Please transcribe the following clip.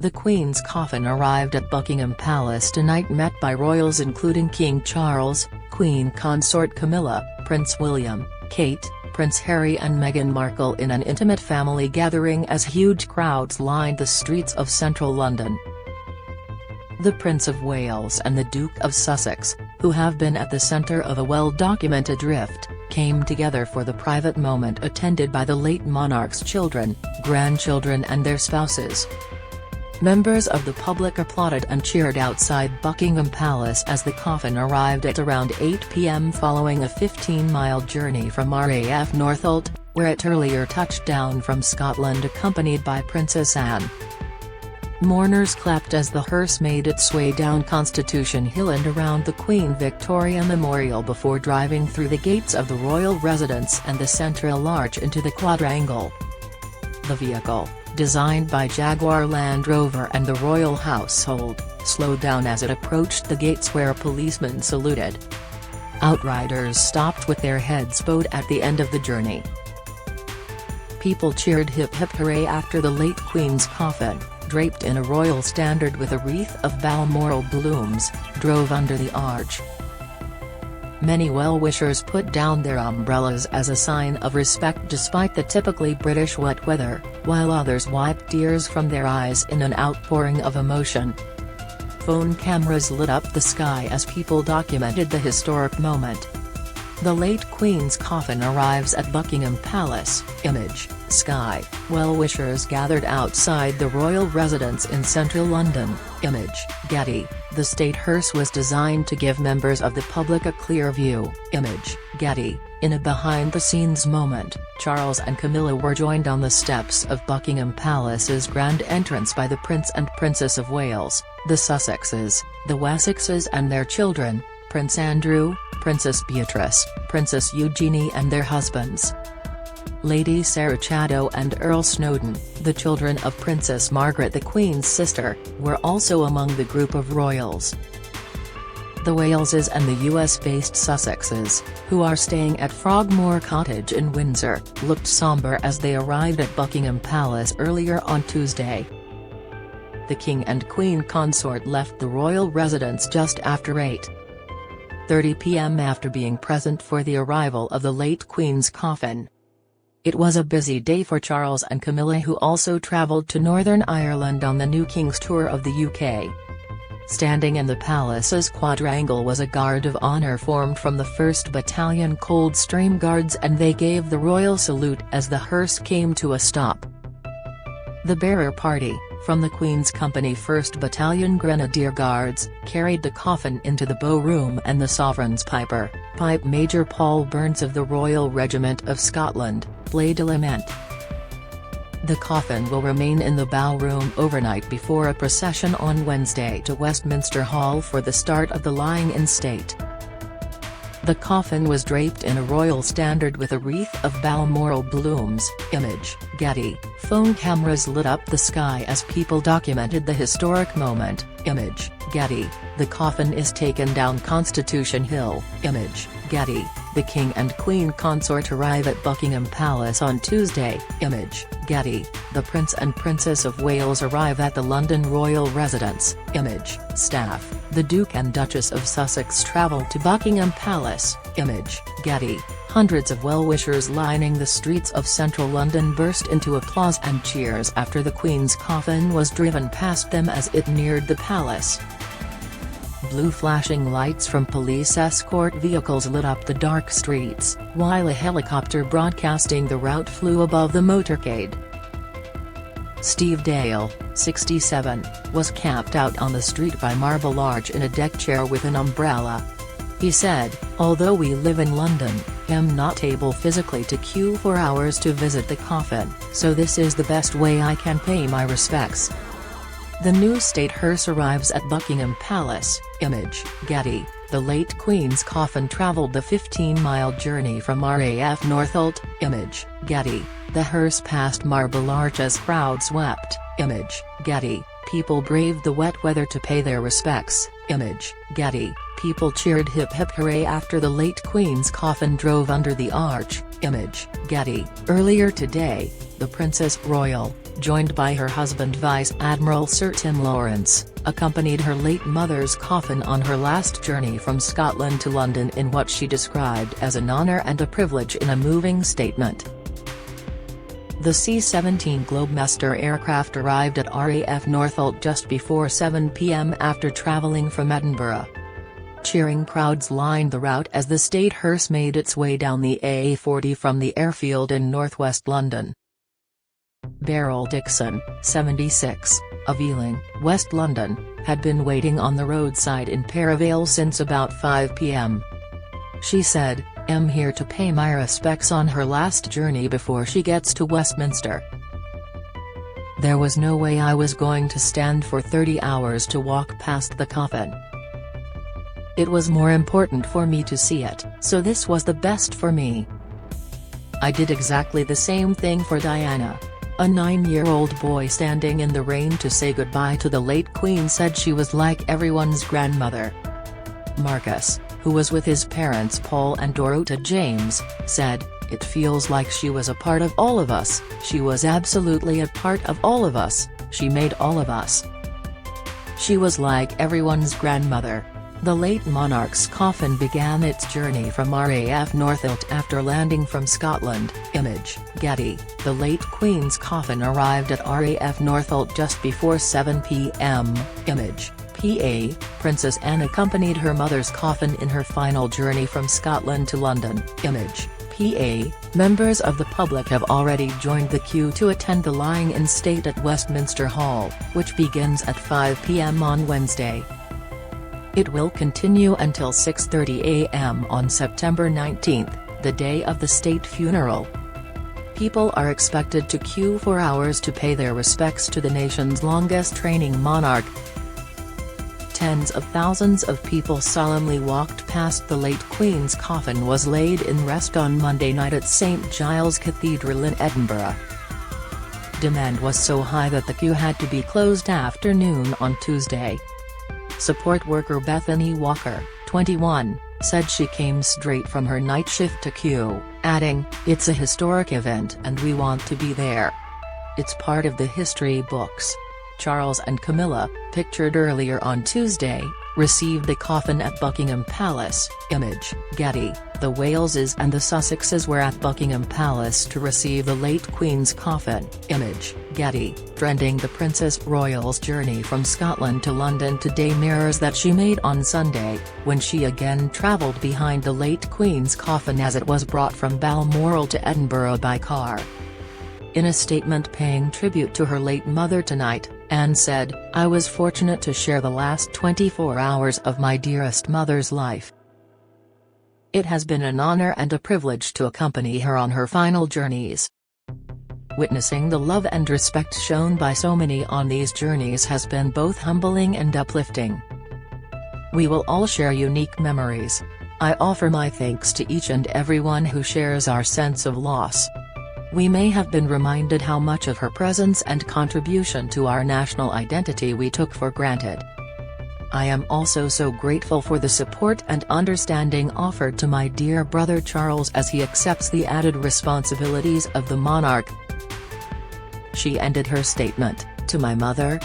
The Queen's coffin arrived at Buckingham Palace tonight, met by royals including King Charles, Queen Consort Camilla, Prince William, Kate, Prince Harry and Meghan Markle in an intimate family gathering as huge crowds lined the streets of central London. The Prince of Wales and the Duke of Sussex, who have been at the centre of a well-documented rift, came together for the private moment, attended by the late monarch's children, grandchildren and their spouses. Members of the public applauded and cheered outside Buckingham Palace as the coffin arrived at around 8 p.m. following a 15-mile journey from RAF Northolt, where it earlier touched down from Scotland accompanied by Princess Anne. Mourners clapped as the hearse made its way down Constitution Hill and around the Queen Victoria Memorial before driving through the gates of the royal residence and the central arch into the quadrangle. The vehicle, designed by Jaguar Land Rover and the royal household, slowed down as it approached the gates where policemen saluted. Outriders stopped with their heads bowed at the end of the journey. People cheered hip hip hooray after the late Queen's coffin, draped in a royal standard with a wreath of Balmoral blooms, drove under the arch. Many well-wishers put down their umbrellas as a sign of respect despite the typically British wet weather, while others wiped tears from their eyes in an outpouring of emotion. Phone cameras lit up the sky as people documented the historic moment. The late Queen's coffin arrives at Buckingham Palace. Image, Sky. Well-wishers gathered outside the royal residence in central London. Image, Getty. The state hearse was designed to give members of the public a clear view. Image, Getty. In a behind-the-scenes moment, Charles and Camilla were joined on the steps of Buckingham Palace's grand entrance by the Prince and Princess of Wales, the Sussexes, the Wessexes and their children, Prince Andrew, Princess Beatrice, Princess Eugenie and their husbands. Lady Sarah Chaddow and Earl Snowdon, the children of Princess Margaret, the Queen's sister, were also among the group of royals. The Waleses and the US-based Sussexes, who are staying at Frogmore Cottage in Windsor, looked somber as they arrived at Buckingham Palace earlier on Tuesday. The King and Queen Consort left the royal residence just after 8:30 p.m. after being present for the arrival of the late Queen's coffin. It was a busy day for Charles and Camilla, who also travelled to Northern Ireland on the new King's tour of the UK. Standing in the palace's quadrangle was a guard of honour formed from the 1st Battalion Coldstream Guards, and they gave the royal salute as the hearse came to a stop. The bearer party, from the Queen's Company 1st Battalion Grenadier Guards, carried the coffin into the Bow Room, and the Sovereign's Pipe Major Paul Burns of the Royal Regiment of Scotland, played a lament. The coffin will remain in the Bow Room overnight before a procession on Wednesday to Westminster Hall for the start of the lying-in state. The coffin was draped in a royal standard with a wreath of Balmoral blooms. Image, Getty. Phone cameras lit up the sky as people documented the historic moment. Image, Getty. The coffin is taken down Constitution Hill. Image, Getty. The King and Queen Consort arrive at Buckingham Palace on Tuesday. Image, Getty. The Prince and Princess of Wales arrive at the London royal residence. Image, Staff. The Duke and Duchess of Sussex travel to Buckingham Palace. Image, Getty. Hundreds of well-wishers lining the streets of central London burst into applause and cheers after the Queen's coffin was driven past them as it neared the palace. Blue flashing lights from police escort vehicles lit up the dark streets, while a helicopter broadcasting the route flew above the motorcade. Steve Dale, 67, was camped out on the street by Marble Arch in a deck chair with an umbrella. He said, "Although we live in London, I'm not able physically to queue for hours to visit the coffin, so this is the best way I can pay my respects." The new state hearse arrives at Buckingham Palace. Image, Getty. The late Queen's coffin travelled the 15-mile journey from RAF Northolt. Image, Getty. The hearse passed Marble Arch as crowds wept. Image, Getty. People braved the wet weather to pay their respects. Image, Getty. People cheered hip hip hooray after the late Queen's coffin drove under the arch. Image, Getty. Earlier today, the Princess Royal, joined by her husband Vice Admiral Sir Tim Lawrence, accompanied her late mother's coffin on her last journey from Scotland to London in what she described as an honour and a privilege in a moving statement. The C-17 Globemaster aircraft arrived at RAF Northolt just before 7 p.m. after travelling from Edinburgh. Cheering crowds lined the route as the state hearse made its way down the A40 from the airfield in northwest London. Beryl Dixon, 76, of Ealing, West London, had been waiting on the roadside in Perivale since about 5 p.m. She said, "I'm here to pay my respects on her last journey before she gets to Westminster. There was no way I was going to stand for 30 hours to walk past the coffin. It was more important for me to see it, so this was the best for me. I did exactly the same thing for Diana." A 9-year-old boy standing in the rain to say goodbye to the late Queen said she was like everyone's grandmother. Marcus, who was with his parents Paul and Dorota James, said, "It feels like she was a part of all of us, she was absolutely a part of all of us, she made all of us. She was like everyone's grandmother." The late monarch's coffin began its journey from RAF Northolt after landing from Scotland. Image, Getty. The late Queen's coffin arrived at RAF Northolt just before 7 p.m. Image, PA. Princess Anne accompanied her mother's coffin in her final journey from Scotland to London. Image, PA. Members of the public have already joined the queue to attend the lying-in state at Westminster Hall, which begins at 5 p.m. on Wednesday. It will continue until 6:30 a.m. on September 19, the day of the state funeral. People are expected to queue for hours to pay their respects to the nation's longest-reigning monarch. Tens of thousands of people solemnly walked past the late Queen's coffin was laid in rest on Monday night at St Giles Cathedral in Edinburgh. Demand was so high that the queue had to be closed after noon on Tuesday. Support worker Bethany Walker, 21, said she came straight from her night shift to queue, adding, "It's a historic event and we want to be there. It's part of the history books." Charles and Camilla, pictured earlier on Tuesday, received the coffin at Buckingham Palace. Image, Getty. The Waleses and the Sussexes were at Buckingham Palace to receive the late Queen's coffin. Image, Getty. Trending. The Princess Royal's journey from Scotland to London today mirrors that she made on Sunday, when she again travelled behind the late Queen's coffin as it was brought from Balmoral to Edinburgh by car. In a statement paying tribute to her late mother tonight, Anne said, "I was fortunate to share the last 24 hours of my dearest mother's life. It has been an honor and a privilege to accompany her on her final journeys. Witnessing the love and respect shown by so many on these journeys has been both humbling and uplifting. We will all share unique memories. I offer my thanks to each and everyone who shares our sense of loss. We may have been reminded how much of her presence and contribution to our national identity we took for granted. I am also so grateful for the support and understanding offered to my dear brother Charles as he accepts the added responsibilities of the monarch." She ended her statement, "To my mother,